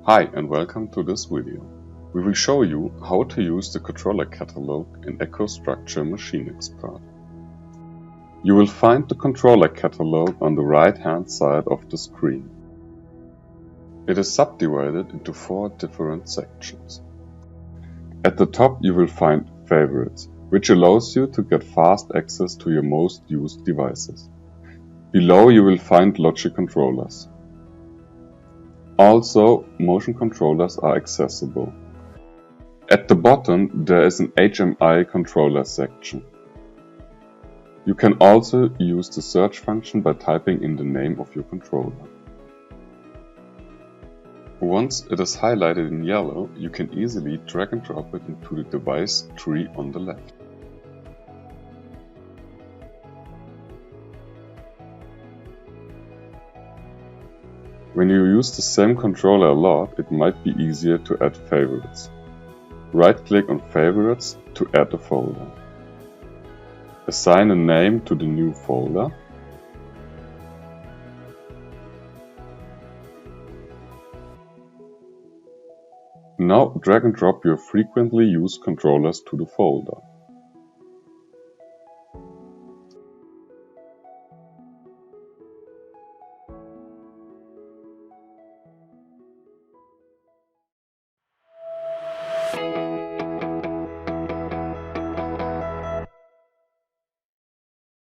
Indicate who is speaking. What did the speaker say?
Speaker 1: Hi and welcome to this video. We will show you how to use the controller catalog in EcoStruxure Machine Expert. You will find the controller catalog on the right hand side of the screen. It is subdivided into 4 different sections. At the top you will find Favorites, which allows you to get fast access to your most used devices. Below you will find Logic controllers. Also, motion controllers are accessible. At the bottom there is an HMI controller section. You can also use the search function by typing in the name of your controller. Once it is highlighted in yellow, you can easily drag and drop it into the device tree on the left. When you use the same controller a lot, it might be easier to add favorites. Right-click on Favorites to add a folder. Assign a name to the new folder. Now drag and drop your frequently used controllers to the folder.